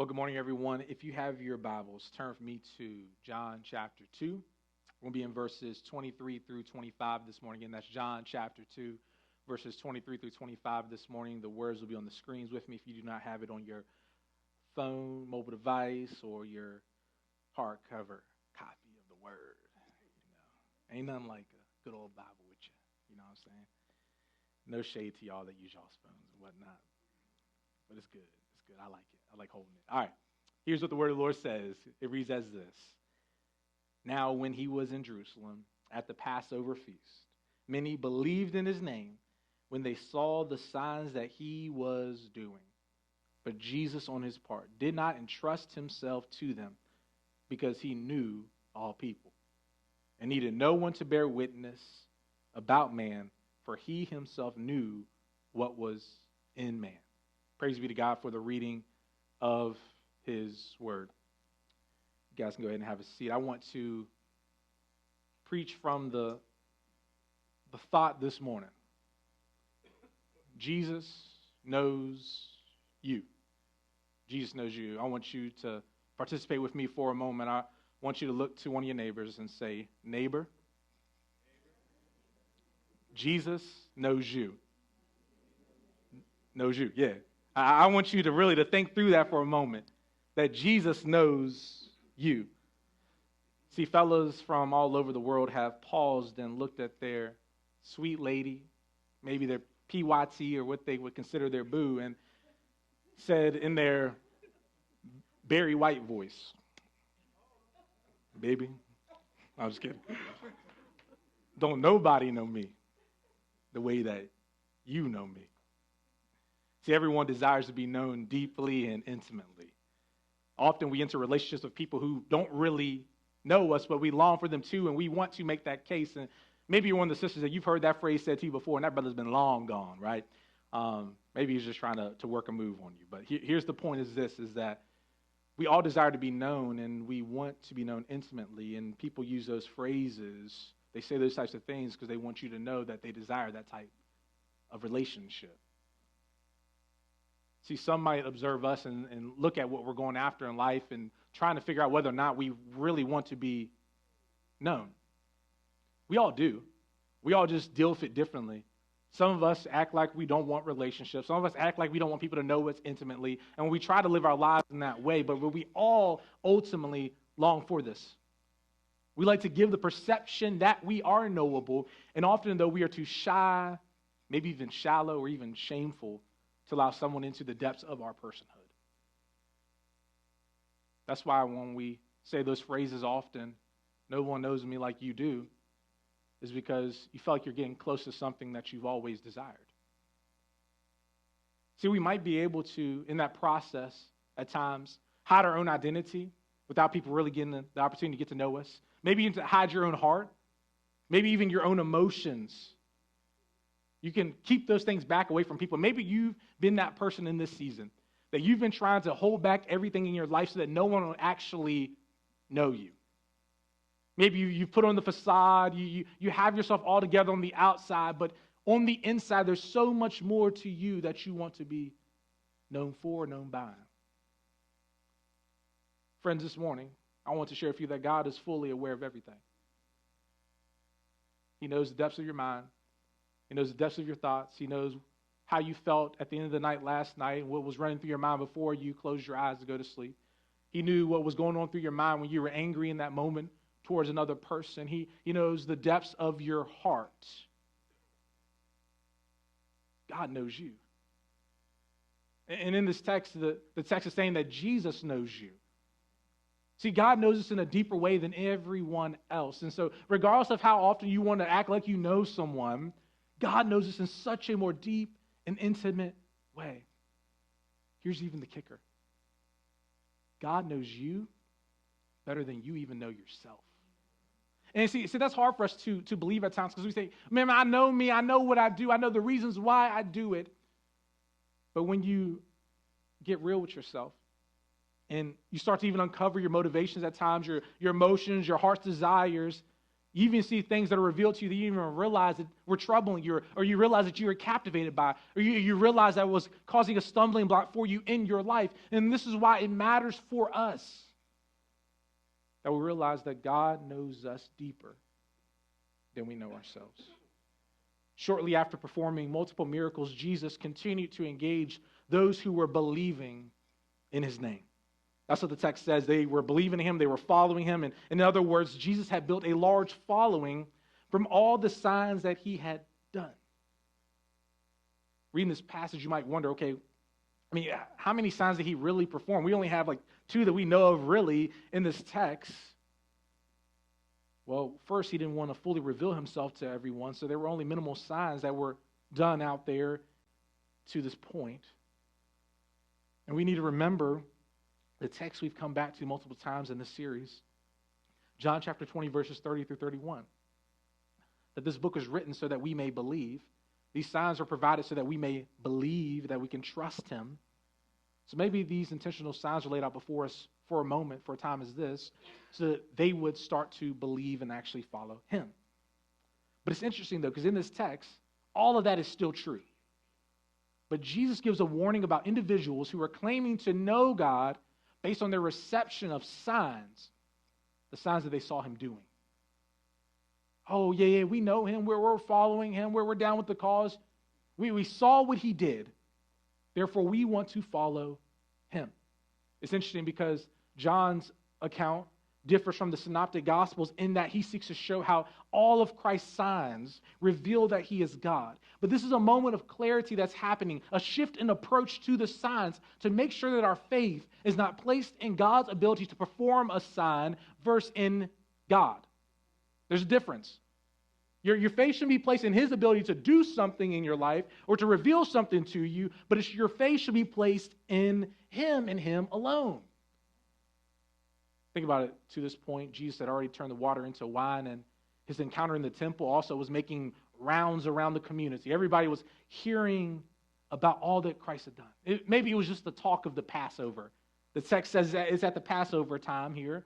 Well, good morning, everyone. If you have your Bibles, turn with me to John chapter 2. We'll be in verses 23 through 25 this morning. Again, that's John chapter 2, verses 23 through 25 this morning. The words will be on the screens with me if you do not have it on your phone, mobile device, or your hardcover copy of the Word. Ain't nothing like a good old Bible with you. You know what I'm saying? No shade to y'all that use y'all's phones and whatnot. But it's good. It's good. I like it. I like holding it. All right. Here's what the word of the Lord says. It reads as this. Now, when he was in Jerusalem at the Passover feast, many believed in his name when they saw the signs that he was doing. But Jesus, on his part, did not entrust himself to them because he knew all people and needed no one to bear witness about man, for he himself knew what was in man. Praise be to God for the reading of his word. You guys can go ahead and have a seat. I want to preach from the thought this morning. Jesus knows you. Jesus knows you. I want you to participate with me for a moment. I want you to look to one of your neighbors and say, neighbor, Jesus knows you. Knows you, yeah. I want you to really think through that for a moment, that Jesus knows you. See, fellas from all over the world have paused and looked at their sweet lady, maybe their PYT or what they would consider their boo, and said in their Barry White voice, baby, I'm just kidding. Don't nobody know me the way that you know me. See, everyone desires to be known deeply and intimately. Often we enter relationships with people who don't really know us, but we long for them too, and we want to make that case. And maybe you're one of the sisters that you've heard that phrase said to you before, and that brother's been long gone, right? Maybe he's just trying to work a move on you. But here's the point is that we all desire to be known, and we want to be known intimately, and people use those phrases. They say those types of things because they want you to know that they desire that type of relationship. See, some might observe us and look at what we're going after in life and trying to figure out whether or not we really want to be known. We all do. We all just deal with it differently. Some of us act like we don't want relationships. Some of us act like we don't want people to know us intimately. And we try to live our lives in that way, but we all ultimately long for this. We like to give the perception that we are knowable, and often, though, we are too shy, maybe even shallow or even shameful to allow someone into the depths of our personhood. That's why when we say those phrases often, no one knows me like you do, is because you feel like you're getting close to something that you've always desired. See, we might be able to, in that process, at times, hide our own identity without people really getting the opportunity to get to know us. Maybe even to hide your own heart. Maybe even your own emotions. You can keep those things back away from people. Maybe you've been that person in this season, that you've been trying to hold back everything in your life so that no one will actually know you. Maybe you've put on the facade, you have yourself all together on the outside, but on the inside, there's so much more to you that you want to be known for, known by. Friends, this morning, I want to share with you that God is fully aware of everything. He knows the depths of your mind. He knows the depths of your thoughts. He knows how you felt at the end of the night last night and what was running through your mind before you closed your eyes to go to sleep. He knew what was going on through your mind when you were angry in that moment towards another person. He knows the depths of your heart. God knows you. And in this text, the text is saying that Jesus knows you. See, God knows us in a deeper way than everyone else. And so regardless of how often you want to act like you know someone, God knows us in such a more deep and intimate way. Here's even the kicker. God knows you better than you even know yourself. And see, that's hard for us to believe at times because we say, man, I know me, I know what I do, I know the reasons why I do it. But when you get real with yourself and you start to even uncover your motivations at times, your emotions, your heart's desires, You even see things that are revealed to you that you didn't even realize that were troubling you, or you realize that you were captivated by, or you realize that was causing a stumbling block for you in your life. And this is why it matters for us that we realize that God knows us deeper than we know ourselves. Shortly after performing multiple miracles, Jesus continued to engage those who were believing in his name. That's what the text says. They were believing in him. They were following him. And in other words, Jesus had built a large following from all the signs that he had done. Reading this passage, you might wonder, okay, how many signs did he really perform? We only have like 2 that we know of really in this text. Well, first, he didn't want to fully reveal himself to everyone, so there were only minimal signs that were done out there to this point. And we need to remember the text we've come back to multiple times in this series, John chapter 20, verses 30 through 31. That this book is written so that we may believe. These signs are provided so that we may believe, that we can trust him. So maybe these intentional signs are laid out before us for a moment, for a time as this, so that they would start to believe and actually follow him. But it's interesting, though, because in this text, all of that is still true. But Jesus gives a warning about individuals who are claiming to know God based on their reception of signs, the signs that they saw him doing. Oh, yeah, we know him, we're following him, we're down with the cause. We saw what he did, therefore we want to follow him. It's interesting because John's account differs from the synoptic gospels in that he seeks to show how all of Christ's signs reveal that he is God. But this is a moment of clarity that's happening, a shift in approach to the signs to make sure that our faith is not placed in God's ability to perform a sign versus in God. There's a difference. Your faith shouldn't be placed in his ability to do something in your life or to reveal something to you, but your faith should be placed in him and him alone. Think about it. To this point, Jesus had already turned the water into wine, and his encounter in the temple also was making rounds around the community. Everybody was hearing about all that Christ had done. Maybe it was just the talk of the Passover. The text says that it's at the Passover time here.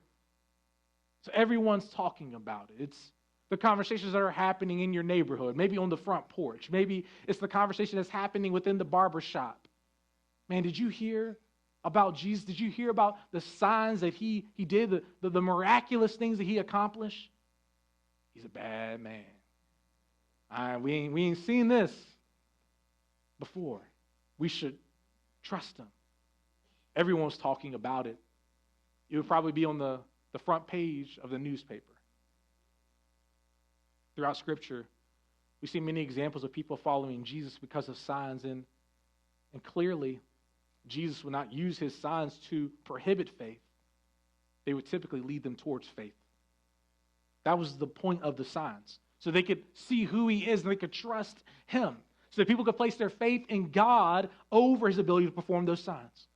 So everyone's talking about it. It's the conversations that are happening in your neighborhood, maybe on the front porch. Maybe it's the conversation that's happening within the barber shop. Man, did you hear about Jesus? Did you hear about the signs that he did, the miraculous things that he accomplished? He's a bad man. We ain't seen this before. We should trust him. Everyone's talking about it. It would probably be on the front page of the newspaper. Throughout Scripture, we see many examples of people following Jesus because of signs, and clearly, Jesus would not use his signs to prohibit faith. They would typically lead them towards faith. That was the point of the signs. So they could see who he is and they could trust him. So that people could place their faith in God over his ability to perform those signs.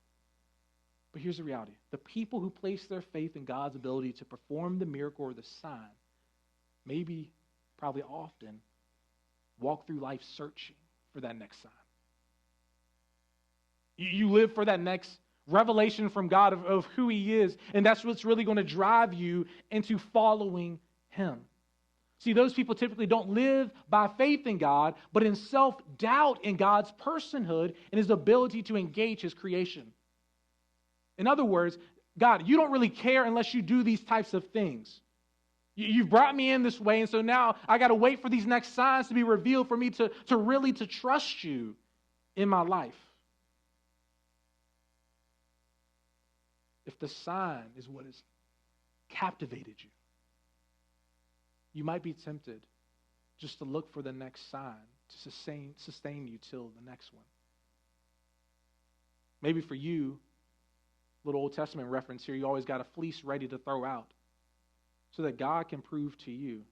But here's the reality. The people who place their faith in God's ability to perform the miracle or the sign, maybe, probably often, walk through life searching for that next sign. You live for that next revelation from God of who he is, and that's what's really going to drive you into following him. See, those people typically don't live by faith in God, but in self-doubt in God's personhood and his ability to engage his creation. In other words, God, you don't really care unless you do these types of things. You've brought me in this way, and so now I got to wait for these next signs to be revealed for me to really trust you in my life. If the sign is what has captivated you, you might be tempted just to look for the next sign to sustain you till the next one. Maybe for you, little Old Testament reference here, you always got a fleece ready to throw out so that God can prove to you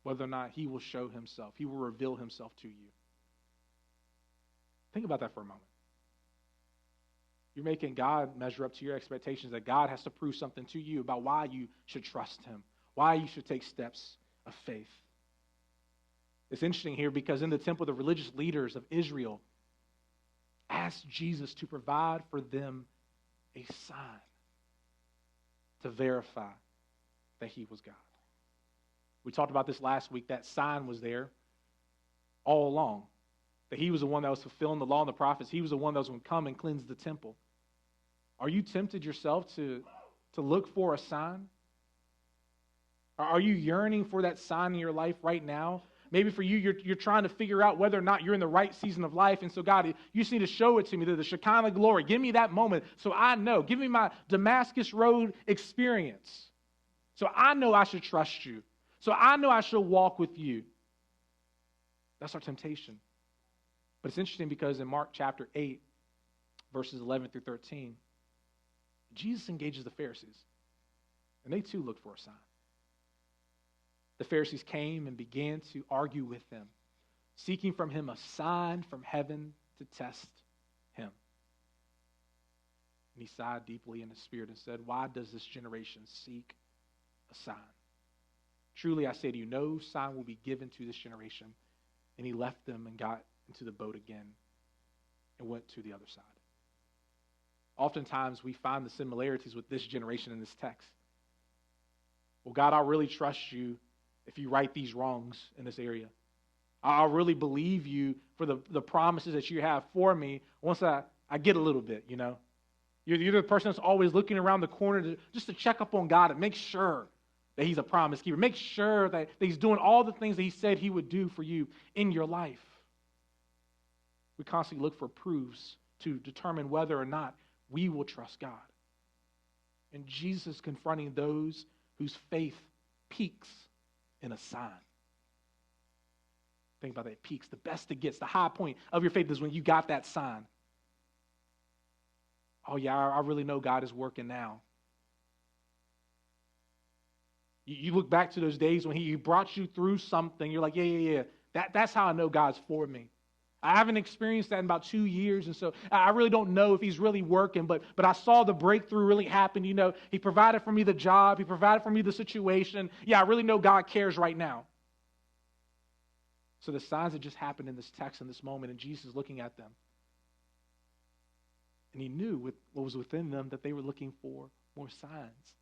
whether or not he will show himself, he will reveal himself to you. Think about that for a moment. You're making God measure up to your expectations, that God has to prove something to you about why you should trust him, why you should take steps of faith. It's interesting here because in the temple, the religious leaders of Israel asked Jesus to provide for them a sign to verify that he was God. We talked about this last week. That sign was there all along. That he was the one that was fulfilling the law and the prophets. He was the one that was going to come and cleanse the temple. Are you tempted yourself to look for a sign? Are you yearning for that sign in your life right now? Maybe for you, you're trying to figure out whether or not you're in the right season of life. And so, God, you just need to show it to me, the Shekinah glory. Give me that moment so I know. Give me my Damascus Road experience. So I know I should trust you. So I know I should walk with you. That's our temptation. But it's interesting because in Mark chapter 8, verses 11 through 13, Jesus engages the Pharisees. And they too looked for a sign. The Pharisees came and began to argue with him, seeking from him a sign from heaven to test him. And he sighed deeply in his spirit and said, "Why does this generation seek a sign? Truly I say to you, no sign will be given to this generation." And he left them and got into the boat again and went to the other side. Oftentimes we find the similarities with this generation in this text. Well, God, I'll really trust you if you right these wrongs in this area. I'll really believe you for the promises that you have for me once I get a little bit, you know. You're the person that's always looking around the corner just to check up on God and make sure that he's a promise keeper. Make sure that he's doing all the things that he said he would do for you in your life. We constantly look for proofs to determine whether or not we will trust God. And Jesus is confronting those whose faith peaks in a sign. Think about that. It peaks. The best it gets, the high point of your faith is when you got that sign. Oh yeah, I really know God is working now. You look back to those days when he brought you through something. You're like, yeah. That's how I know God's for me. I haven't experienced that in about 2 years, and so I really don't know if he's really working, but I saw the breakthrough really happen. You know, he provided for me the job. He provided for me the situation. Yeah, I really know God cares right now. So the signs that just happened in this text in this moment, and Jesus is looking at them. And he knew with what was within them that they were looking for more signs.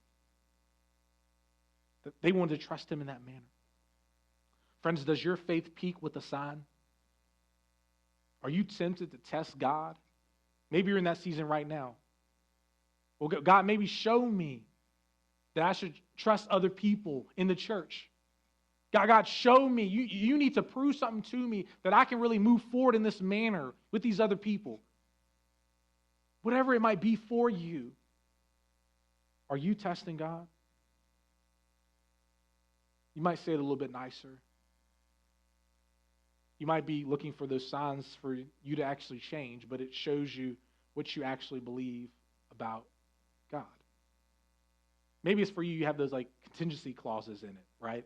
That they wanted to trust him in that manner. Friends, does your faith peak with a sign? Are you tempted to test God? Maybe you're in that season right now. Well, God, maybe show me that I should trust other people in the church. God, show me. You need to prove something to me that I can really move forward in this manner with these other people. Whatever it might be for you. Are you testing God? You might say it a little bit nicer. You might be looking for those signs for you to actually change, but it shows you what you actually believe about God. Maybe it's for you have those like contingency clauses in it, right?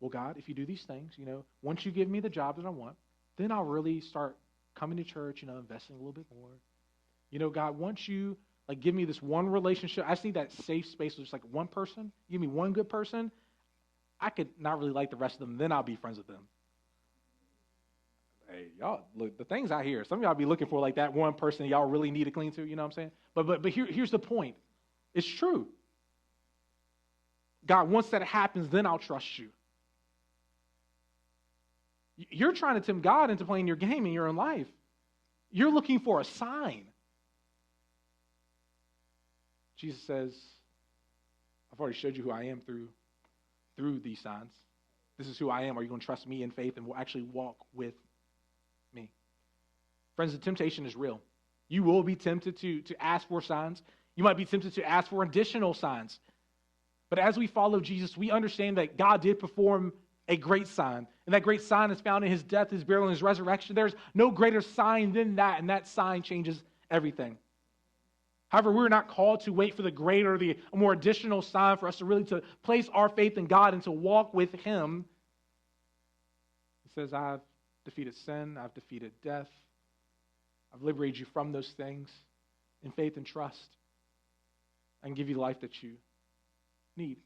Well, God, if you do these things, once you give me the job that I want, then I'll really start coming to church, investing a little bit more. God, once you give me this one relationship, I just need that safe space with just one person. Give me one good person. I could not really like the rest of them, then I'll be friends with them. Hey, y'all, look, the things I hear, some of y'all be looking for that one person y'all really need to cling to, you know what I'm saying? But here's the point. It's true. God, once that happens, then I'll trust you. You're trying to tempt God into playing your game in your own life. You're looking for a sign. Jesus says, I've already showed you who I am through these signs. This is who I am. Are you going to trust me in faith and will actually walk with me? Friends, the temptation is real. You will be tempted to ask for signs. You might be tempted to ask for additional signs. But as we follow Jesus, we understand that God did perform a great sign. And that great sign is found in his death, his burial, and his resurrection. There's no greater sign than that, and that sign changes everything. However, we're not called to wait for the greater, the more additional sign for us to really to place our faith in God and to walk with him. He says, I've defeated sin, I've defeated death, I've liberated you from those things in faith and trust. I can give you the life that you need.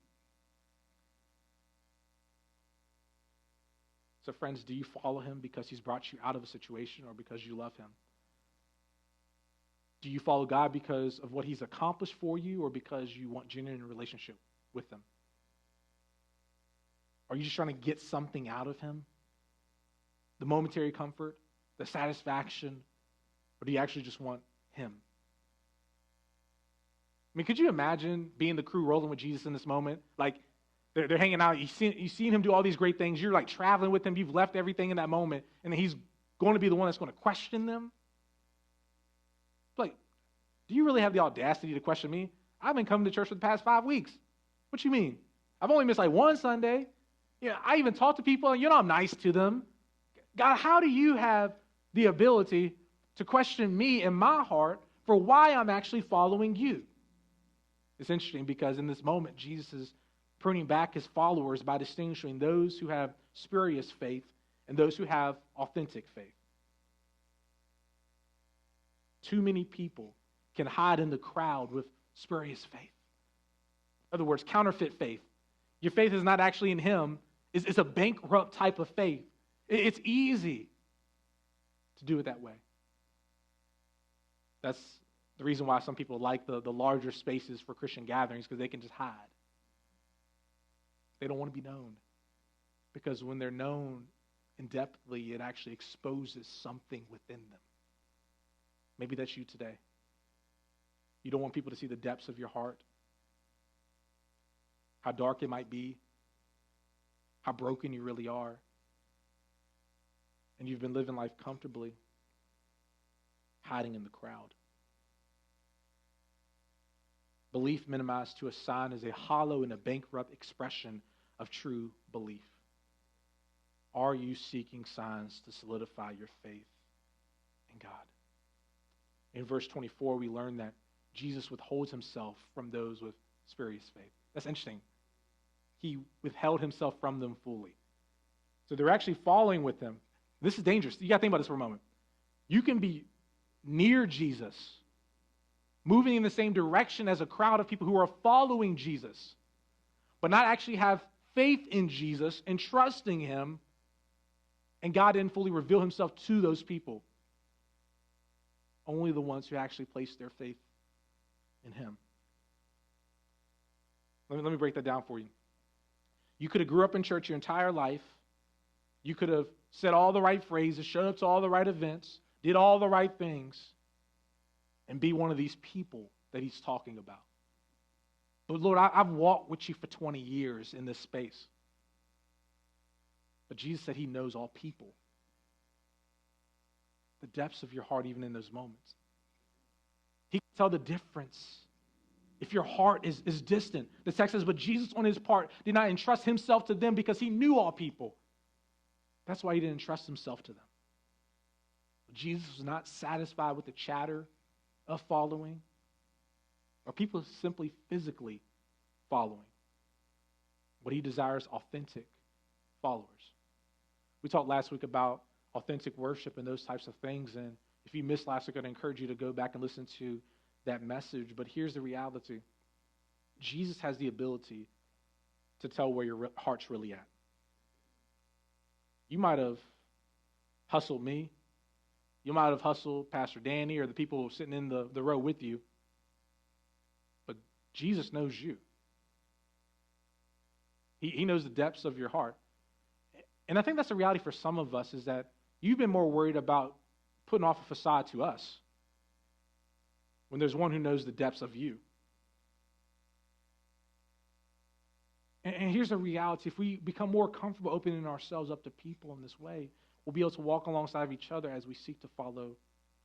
So friends, do you follow him because he's brought you out of a situation or because you love him? Do you follow God because of what he's accomplished for you or because you want genuine relationship with him? Are you just trying to get something out of him? The momentary comfort, the satisfaction, or do you actually just want him? I mean, could you imagine being the crew rolling with Jesus in this moment? Like, they're hanging out. You've seen him do all these great things. You're like traveling with him. You've left everything in that moment. And then he's going to be the one that's going to question them. Like, do you really have the audacity to question me? I've been coming to church for the past 5 weeks. What you mean? I've only missed like one Sunday. Yeah, I even talk to people, and I'm nice to them. God, how do you have the ability to question me in my heart for why I'm actually following you? It's interesting because in this moment, Jesus is pruning back his followers by distinguishing those who have spurious faith and those who have authentic faith. Too many people can hide in the crowd with spurious faith. In other words, counterfeit faith. Your faith is not actually in him. It's a bankrupt type of faith. It's easy to do it that way. That's the reason why some people like the larger spaces for Christian gatherings, because they can just hide. They don't want to be known. Because when they're known in-depthly, it actually exposes something within them. Maybe that's you today. You don't want people to see the depths of your heart, how dark it might be, how broken you really are. And you've been living life comfortably, hiding in the crowd. Belief minimized to a sign is a hollow and a bankrupt expression of true belief. Are you seeking signs to solidify your faith in God? In verse 24, we learn that Jesus withholds himself from those with spurious faith. That's interesting. He withheld himself from them fully. So they're actually following with him. This is dangerous. You got to think about this for a moment. You can be near Jesus, moving in the same direction as a crowd of people who are following Jesus, but not actually have faith in Jesus and trusting him, and God didn't fully reveal himself to those people. Only the ones who actually place their faith in him. Let me break that down for you. You could have grew up in church your entire life. You could have said all the right phrases, showed up to all the right events, did all the right things, and be one of these people that he's talking about. But Lord, I've walked with you for 20 years in this space. But Jesus said he knows all people. The depths of your heart, even in those moments. He can tell the difference if your heart is distant. The text says, but Jesus on his part did not entrust himself to them because he knew all people. That's why he didn't entrust himself to them. Jesus was not satisfied with the chatter of following, or people simply physically following. What he desires, authentic followers. We talked last week about authentic worship and those types of things, and if you missed last week, I'd encourage you to go back and listen to that message. But here's the reality. Jesus has the ability to tell where your heart's really at. You might have hustled me. You might have hustled Pastor Danny or the people sitting in the row with you. But Jesus knows you. He knows the depths of your heart. And I think that's the reality for some of us, is that you've been more worried about putting off a facade to us when there's one who knows the depths of you. And here's the reality. If we become more comfortable opening ourselves up to people in this way, we'll be able to walk alongside of each other as we seek to follow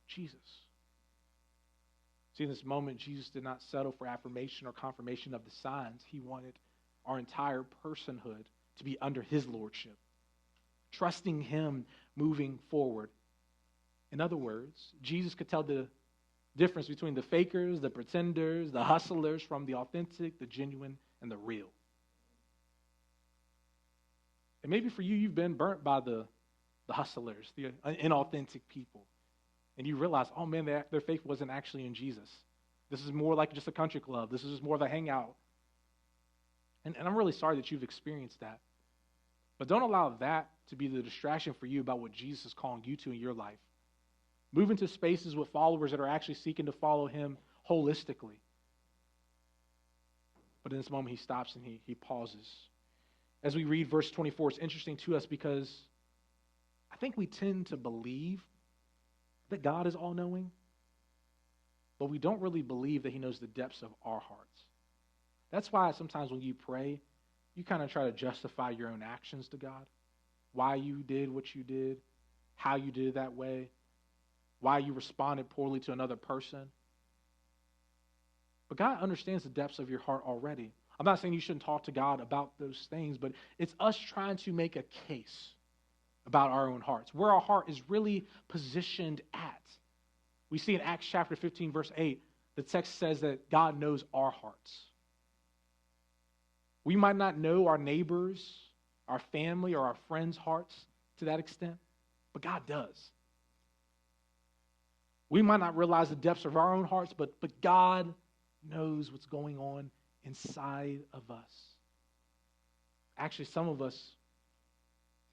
Jesus. See, in this moment, Jesus did not settle for affirmation or confirmation of the signs. He wanted our entire personhood to be under his lordship, trusting him moving forward. In other words, Jesus could tell the difference between the fakers, the pretenders, the hustlers from the authentic, the genuine, and the real. And maybe for you, you've been burnt by the hustlers, the inauthentic people. And you realize, oh man, their faith wasn't actually in Jesus. This is more like just a country club. This is just more of a hangout. And I'm really sorry that you've experienced that. But don't allow that to be the distraction for you about what Jesus is calling you to in your life. Move into spaces with followers that are actually seeking to follow him holistically. But in this moment, he stops and he pauses. as we read verse 24, it's interesting to us because I think we tend to believe that God is all-knowing, but we don't really believe that he knows the depths of our hearts. That's why sometimes when you pray, you kind of try to justify your own actions to God. Why you did what you did, how you did it that way, why you responded poorly to another person. But God understands the depths of your heart already. I'm not saying you shouldn't talk to God about those things, but it's us trying to make a case about our own hearts, where our heart is really positioned at. We see in Acts chapter 15, verse 8, the text says that God knows our hearts. We might not know our neighbors, our family, or our friends' hearts to that extent, but God does. We might not realize the depths of our own hearts, but God knows what's going on inside of us. Actually, some of us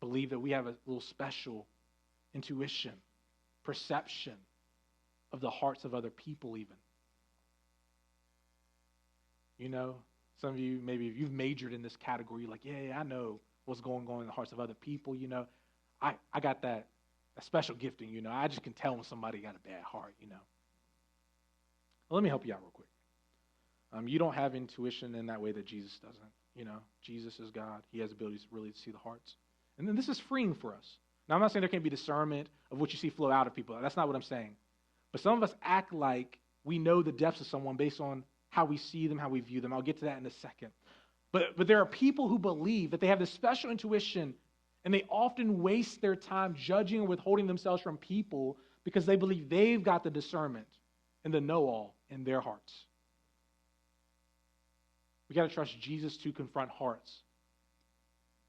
believe that we have a little special intuition, perception of the hearts of other people even. You know, some of you, maybe if you've majored in this category, you're like, yeah, I know what's going on in the hearts of other people. You know, I got that special gifting, you know. I just can tell when somebody got a bad heart, you know. Well, let me help you out real quick. You don't have intuition in that way that Jesus doesn't. You know, Jesus is God. He has the ability to really see the hearts. And then this is freeing for us. Now, I'm not saying there can't be discernment of what you see flow out of people. That's not what I'm saying. But some of us act like we know the depths of someone based on how we see them, how we view them. I'll get to that in a second. But there are people who believe that they have this special intuition, and they often waste their time judging or withholding themselves from people because they believe they've got the discernment and the know-all in their hearts. We got to trust Jesus to confront hearts.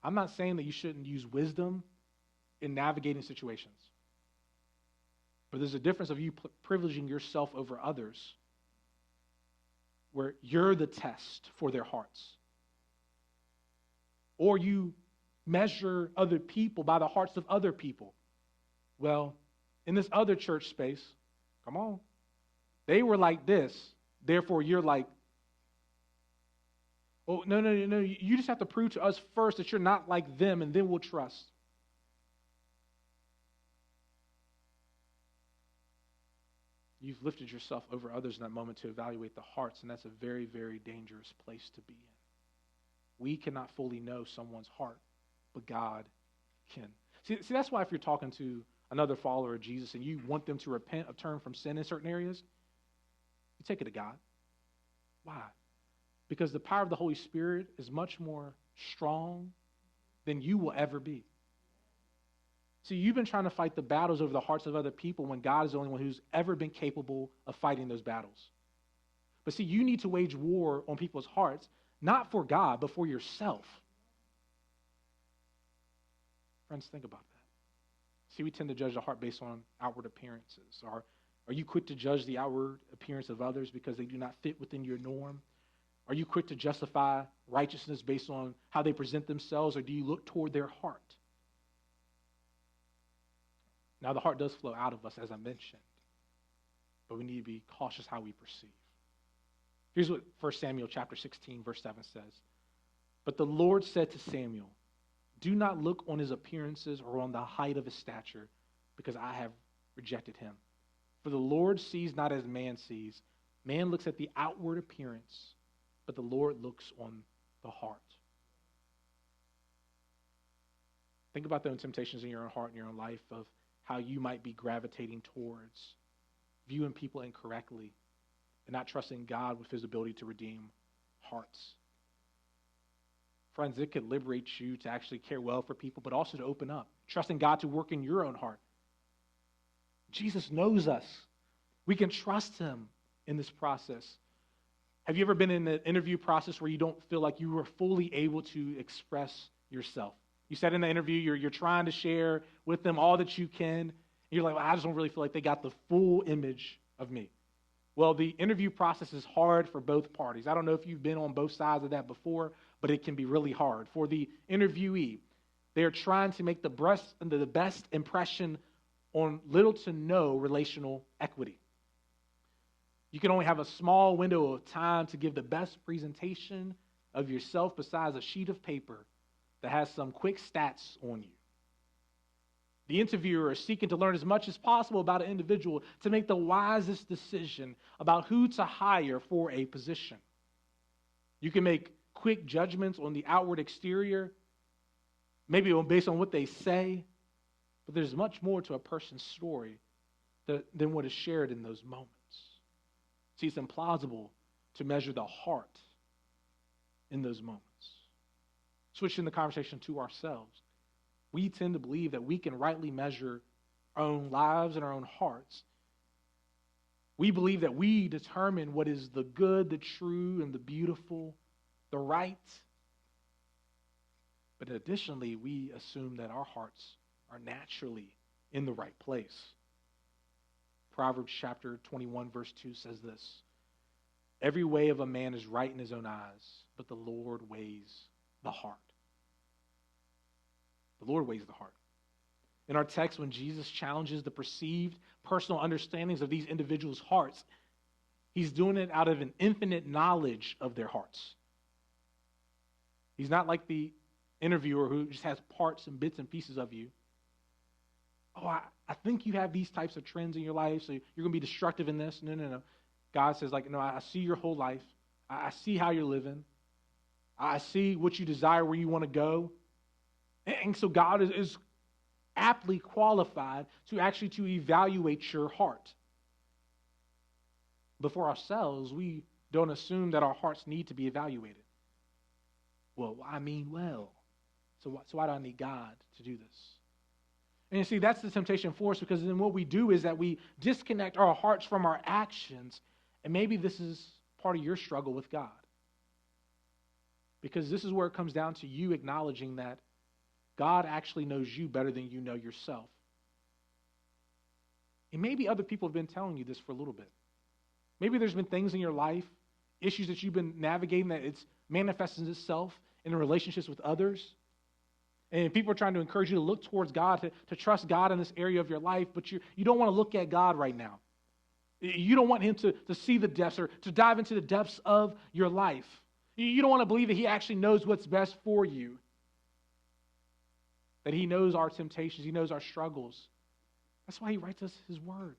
I'm not saying that you shouldn't use wisdom in navigating situations. But there's a difference of you privileging yourself over others where you're the test for their hearts. Or you measure other people by the hearts of other people. Well, in this other church space, come on, they were like this, therefore you're like, oh, no, you just have to prove to us first that you're not like them, and then we'll trust. You've lifted yourself over others in that moment to evaluate the hearts, and that's a very, very dangerous place to be in. We cannot fully know someone's heart, but God can. See, that's why if you're talking to another follower of Jesus and you want them to repent or turn from sin in certain areas, you take it to God. Why? Because the power of the Holy Spirit is much more strong than you will ever be. See, you've been trying to fight the battles over the hearts of other people when God is the only one who's ever been capable of fighting those battles. But see, you need to wage war on people's hearts, not for God, but for yourself. Friends, think about that. See, we tend to judge the heart based on outward appearances. Are you quick to judge the outward appearance of others because they do not fit within your norm? Are you quick to justify righteousness based on how they present themselves, or do you look toward their heart? Now, the heart does flow out of us, as I mentioned, but we need to be cautious how we perceive. Here's what 1 Samuel chapter 16, verse 7 says. But the Lord said to Samuel, do not look on his appearances or on the height of his stature, because I have rejected him. For the Lord sees not as man sees. Man looks at the outward appearance, but the Lord looks on the heart. Think about the temptations in your own heart and your own life of how you might be gravitating towards viewing people incorrectly and not trusting God with his ability to redeem hearts. Friends, it could liberate you to actually care well for people, but also to open up, trusting God to work in your own heart. Jesus knows us. We can trust him in this process. Have you ever been in an interview process where you don't feel like you were fully able to express yourself? You said in the interview, you're trying to share with them all that you can. And you're like, well, I just don't really feel like they got the full image of me. Well, the interview process is hard for both parties. I don't know if you've been on both sides of that before, but it can be really hard. For the interviewee, they're trying to make the best impression on little to no relational equity. You can only have a small window of time to give the best presentation of yourself besides a sheet of paper that has some quick stats on you. The interviewer is seeking to learn as much as possible about an individual to make the wisest decision about who to hire for a position. You can make quick judgments on the outward exterior, maybe based on what they say, but there's much more to a person's story than what is shared in those moments. See, it's implausible to measure the heart in those moments. Switching the conversation to ourselves, we tend to believe that we can rightly measure our own lives and our own hearts. We believe that we determine what is the good, the true, and the beautiful, the right. But additionally, we assume that our hearts are naturally in the right place. Proverbs chapter 21, verse 2 says this: "Every way of a man is right in his own eyes, but the Lord weighs the heart." The Lord weighs the heart. In our text, when Jesus challenges the perceived personal understandings of these individuals' hearts, he's doing it out of an infinite knowledge of their hearts. He's not like the interviewer who just has parts and bits and pieces of you. Oh, I think you have these types of trends in your life, so you're going to be destructive in this. No. God says, no, I see your whole life. I see how you're living. I see what you desire, where you want to go. And so God is aptly qualified to evaluate your heart. But for ourselves, we don't assume that our hearts need to be evaluated. Well, so why do I need God to do this? And you see, that's the temptation for us, because then what we do is that we disconnect our hearts from our actions. And maybe this is part of your struggle with God. Because this is where it comes down to you acknowledging that God actually knows you better than you know yourself. And maybe other people have been telling you this for a little bit. Maybe there's been things in your life, issues that you've been navigating, that it's manifesting itself in relationships with others. And people are trying to encourage you to look towards God, to trust God in this area of your life, but you don't want to look at God right now. You don't want him to see the depths or to dive into the depths of your life. You don't want to believe that he actually knows what's best for you, that he knows our temptations, he knows our struggles. That's why he writes us his word,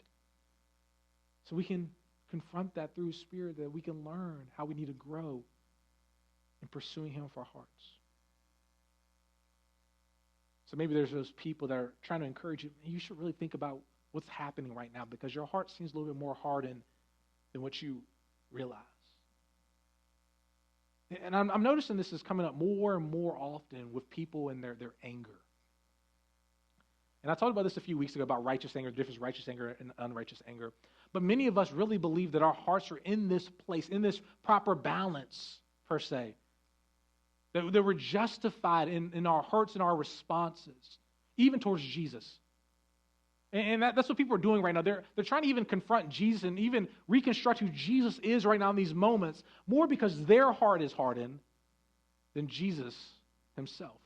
so we can confront that through his Spirit, that we can learn how we need to grow in pursuing him with our hearts. So maybe there's those people that are trying to encourage you, you should really think about what's happening right now, because your heart seems a little bit more hardened than what you realize. And I'm noticing this is coming up more and more often with people and their anger. And I talked about this a few weeks ago about righteous anger, the difference between righteous anger and unrighteous anger. But many of us really believe that our hearts are in this place, in this proper balance, per se. That we're justified in our hurts and our responses, even towards Jesus. And that's what people are doing right now. They're trying to even confront Jesus and even reconstruct who Jesus is right now in these moments, more because their heart is hardened than Jesus himself.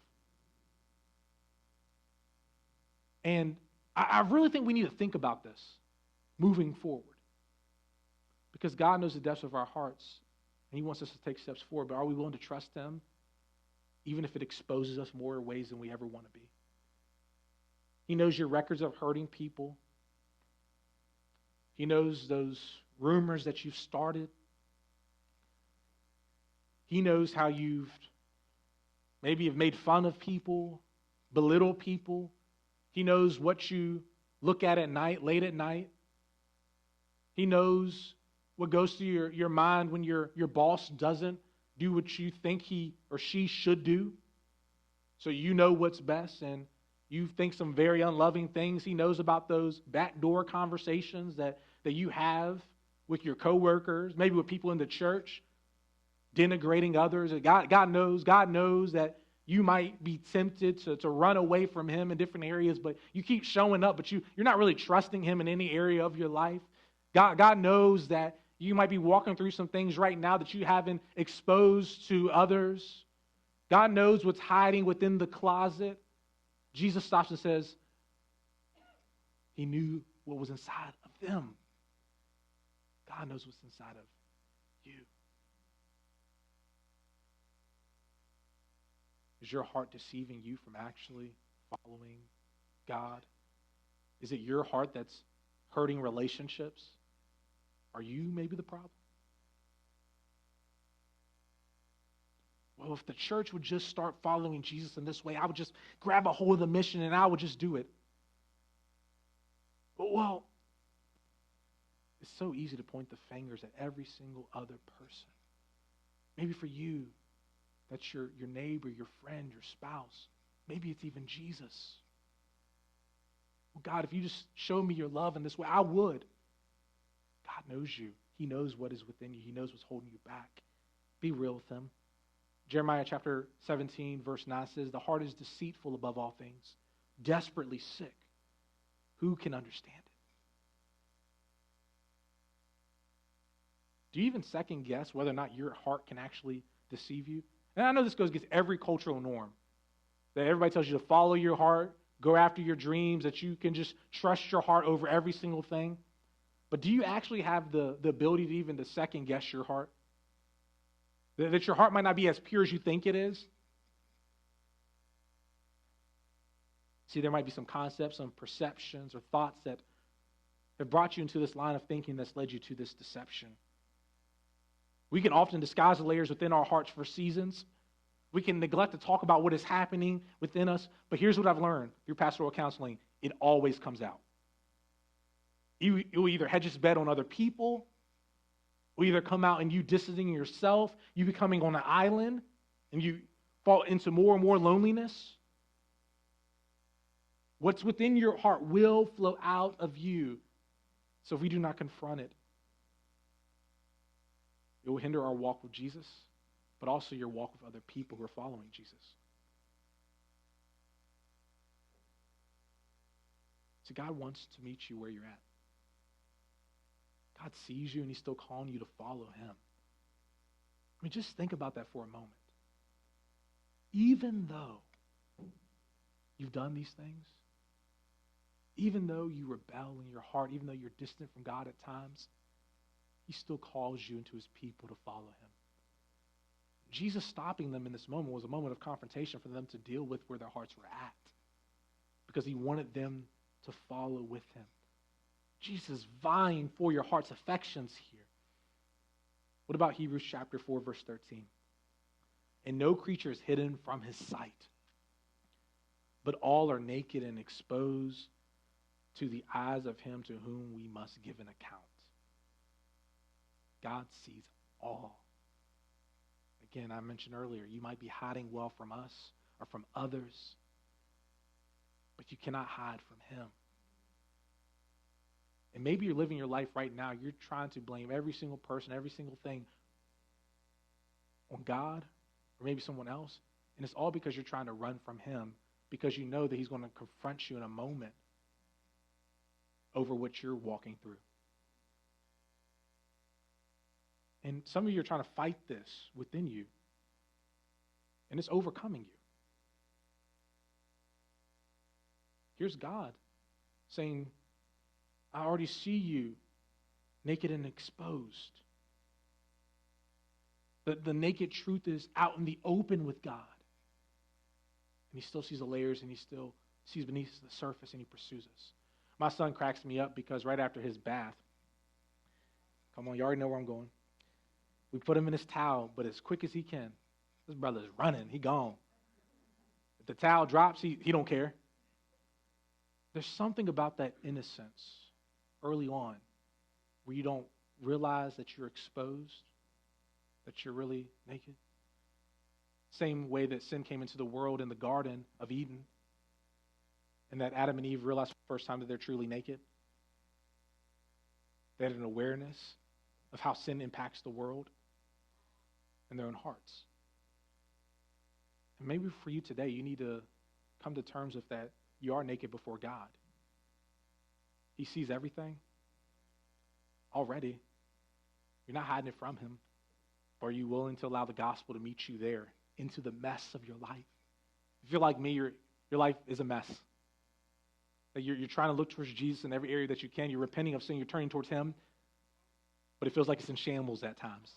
And I really think we need to think about this moving forward, because God knows the depths of our hearts, and he wants us to take steps forward. But are we willing to trust him, even if it exposes us more ways than we ever want to be? He knows your records of hurting people. He knows those rumors that you've started. He knows how you've maybe have made fun of people, belittled people. He knows what you look at night, late at night. He knows what goes through your mind when your boss doesn't do what you think he or she should do. So you know what's best, and you think some very unloving things. He knows about those backdoor conversations that you have with your coworkers, maybe with people in the church, denigrating others. God knows that you might be tempted to run away from him in different areas, but you keep showing up, but you're not really trusting him in any area of your life. God knows that you might be walking through some things right now that you haven't exposed to others. God knows what's hiding within the closet. Jesus stops and says, he knew what was inside of them. God knows what's inside of you. Is your heart deceiving you from actually following God? Is it your heart that's hurting relationships? Are you maybe the problem? Well, if the church would just start following Jesus in this way, I would just grab a hold of the mission and I would just do it. Well, it's so easy to point the fingers at every single other person. Maybe for you, that's your neighbor, your friend, your spouse. Maybe it's even Jesus. Well, God, if you just show me your love in this way, I would. God knows you. He knows what is within you. He knows what's holding you back. Be real with him. Jeremiah chapter 17, verse 9 says, the heart is deceitful above all things, desperately sick. Who can understand it? Do you even second guess whether or not your heart can actually deceive you? And I know this goes against every cultural norm, that everybody tells you to follow your heart, go after your dreams, that you can just trust your heart over every single thing. But do you actually have the ability to even to second guess your heart? That your heart might not be as pure as you think it is? See, there might be some concepts, some perceptions or thoughts that have brought you into this line of thinking that's led you to this deception. We can often disguise the layers within our hearts for seasons. We can neglect to talk about what is happening within us. But here's what I've learned through pastoral counseling. It always comes out. You will either hedge its bet on other people, or either come out and you distancing yourself, you becoming on an island, and you fall into more and more loneliness. What's within your heart will flow out of you. So if we do not confront it, it will hinder our walk with Jesus, but also your walk with other people who are following Jesus. So God wants to meet you where you're at. God sees you and he's still calling you to follow him. I mean, just think about that for a moment. Even though you've done these things, even though you rebel in your heart, even though you're distant from God at times, he still calls you into his people to follow him. Jesus stopping them in this moment was a moment of confrontation for them to deal with where their hearts were at, because he wanted them to follow with him. Jesus is vying for your heart's affections here. What about Hebrews chapter 4, verse 13? And no creature is hidden from his sight, but all are naked and exposed to the eyes of him to whom we must give an account. God sees all. Again, I mentioned earlier, you might be hiding well from us or from others, but you cannot hide from him. And maybe you're living your life right now, you're trying to blame every single person, every single thing on God or maybe someone else, and it's all because you're trying to run from him, because you know that he's going to confront you in a moment over what you're walking through. And some of you are trying to fight this within you, and it's overcoming you. Here's God saying, I already see you naked and exposed. The naked truth is out in the open with God. And he still sees the layers, and he still sees beneath the surface, and he pursues us. My son cracks me up because right after his bath, come on, you already know where I'm going. We put him in his towel, but as quick as he can, this brother's running. He gone. If the towel drops, he don't care. There's something about that innocence early on where you don't realize that you're exposed, that you're really naked. Same way that sin came into the world in the Garden of Eden, and that Adam and Eve realized for the first time that they're truly naked. They had an awareness of how sin impacts the world and their own hearts. And maybe for you today, you need to come to terms with that. You are naked before God. He sees everything already. You're not hiding it from him. Or are you willing to allow the gospel to meet you there into the mess of your life? If you're like me, your life is a mess. That you're trying to look towards Jesus in every area that you can. You're repenting of sin. You're turning towards him. But it feels like it's in shambles at times.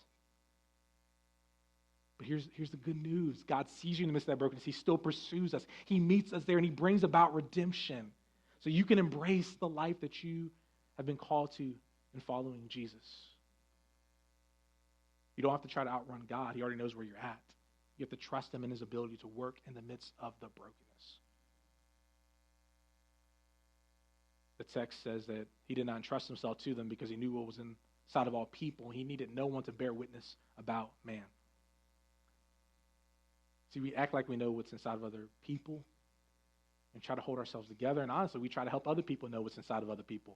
But here's the good news. God sees you in the midst of that brokenness. He still pursues us. He meets us there, and he brings about redemption. So you can embrace the life that you have been called to in following Jesus. You don't have to try to outrun God. He already knows where you're at. You have to trust him in his ability to work in the midst of the brokenness. The text says that he did not entrust himself to them because he knew what was inside of all people. He needed no one to bear witness about man. See, we act like we know what's inside of other people and try to hold ourselves together. And honestly, we try to help other people know what's inside of other people.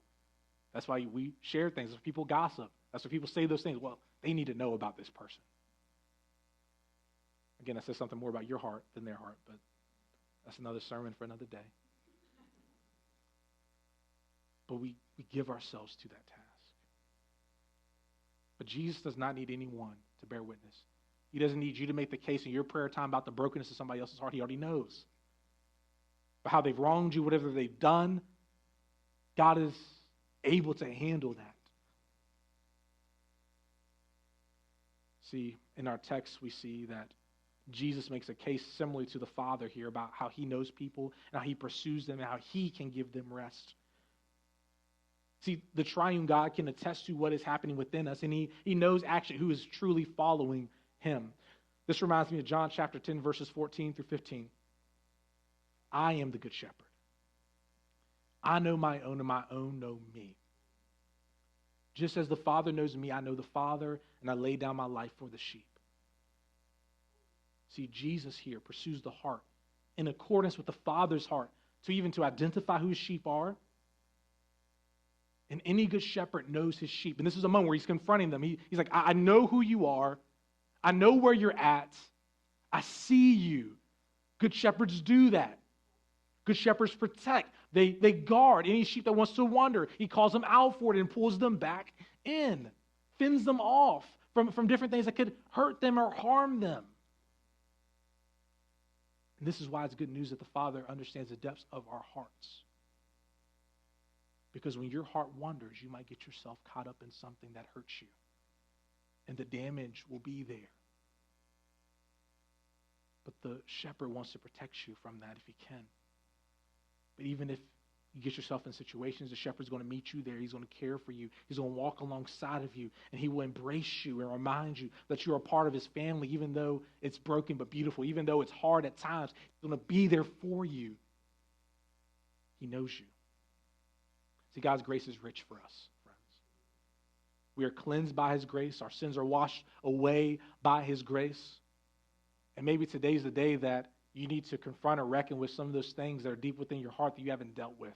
That's why we share things. That's why people gossip. That's why people say those things. Well, they need to know about this person. Again, that says something more about your heart than their heart, but that's another sermon for another day. But we give ourselves to that task. But Jesus does not need anyone to bear witness. He doesn't need you to make the case in your prayer time about the brokenness of somebody else's heart. He already knows. But how they've wronged you, whatever they've done, God is able to handle that. See, in our text, we see that Jesus makes a case similarly to the Father here about how he knows people and how he pursues them and how he can give them rest. See, the triune God can attest to what is happening within us, and he knows actually who is truly following him. This reminds me of John chapter 10, verses 14 through 15. I am the good shepherd. I know my own, and my own know me. Just as the Father knows me, I know the Father, and I lay down my life for the sheep. See, Jesus here pursues the heart in accordance with the Father's heart, to identify who his sheep are. And any good shepherd knows his sheep. And this is a moment where he's confronting them. He's like, I know who you are. I know where you're at. I see you. Good shepherds do that. Good shepherds protect. They guard any sheep that wants to wander. He calls them out for it and pulls them back in. Fends them off from different things that could hurt them or harm them. And this is why it's good news that the Father understands the depths of our hearts. Because when your heart wanders, you might get yourself caught up in something that hurts you. And the damage will be there. But the shepherd wants to protect you from that if he can. But even if you get yourself in situations, the shepherd's going to meet you there. He's going to care for you. He's going to walk alongside of you. And he will embrace you and remind you that you're a part of his family, even though it's broken but beautiful. Even though it's hard at times, he's going to be there for you. He knows you. See, God's grace is rich for us, friends. We are cleansed by his grace. Our sins are washed away by his grace. And maybe today's the day that you need to confront or reckon with some of those things that are deep within your heart that you haven't dealt with.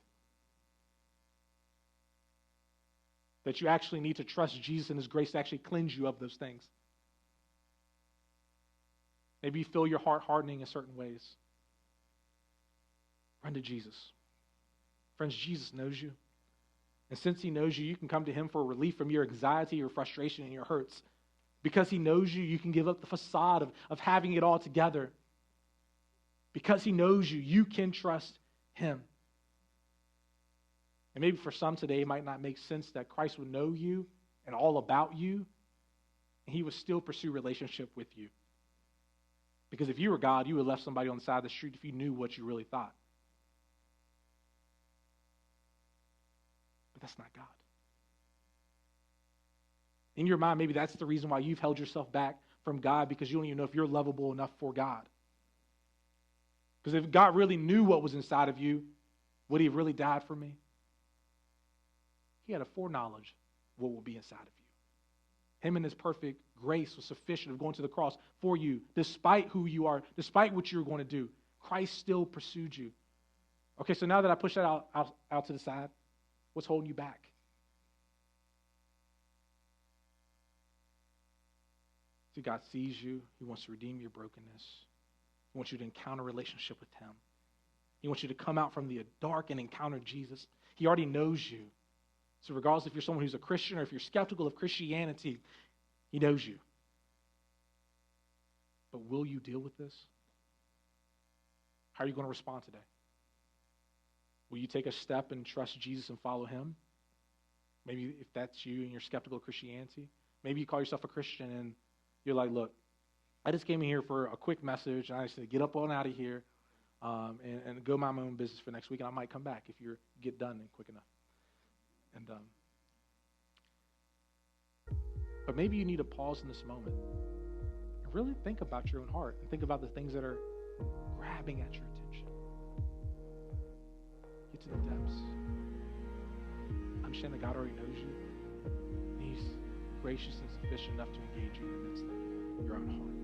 That you actually need to trust Jesus and his grace to actually cleanse you of those things. Maybe you feel your heart hardening in certain ways. Run to Jesus. Friends, Jesus knows you. And since he knows you, you can come to him for relief from your anxiety, your frustration, and your hurts. Because he knows you, you can give up the facade of having it all together. Because he knows you, you can trust him. And maybe for some today, it might not make sense that Christ would know you and all about you, and he would still pursue relationship with you. Because if you were God, you would have left somebody on the side of the street if you knew what you really thought. But that's not God. In your mind, maybe that's the reason why you've held yourself back from God, because you don't even know if you're lovable enough for God. Because if God really knew what was inside of you, would he have really died for me? He had a foreknowledge of what will be inside of you. Him and his perfect grace was sufficient of going to the cross for you, despite who you are, despite what you're going to do. Christ still pursued you. Okay, so now that I push that out to the side, what's holding you back? See, God sees you. He wants to redeem your brokenness. He wants you to encounter a relationship with him. He wants you to come out from the dark and encounter Jesus. He already knows you. So regardless if you're someone who's a Christian or if you're skeptical of Christianity, he knows you. But will you deal with this? How are you going to respond today? Will you take a step and trust Jesus and follow him? Maybe if that's you and you're skeptical of Christianity. Maybe you call yourself a Christian and you're like, look, I just came in here for a quick message, and I just said, get up on out of here and go mind my own business for next week, and I might come back if you get done and quick enough. And but maybe you need to pause in this moment and really think about your own heart and think about the things that are grabbing at your attention. Get to the depths. Understand that God already knows you. And He's gracious and sufficient enough to engage you in the midst of your own heart.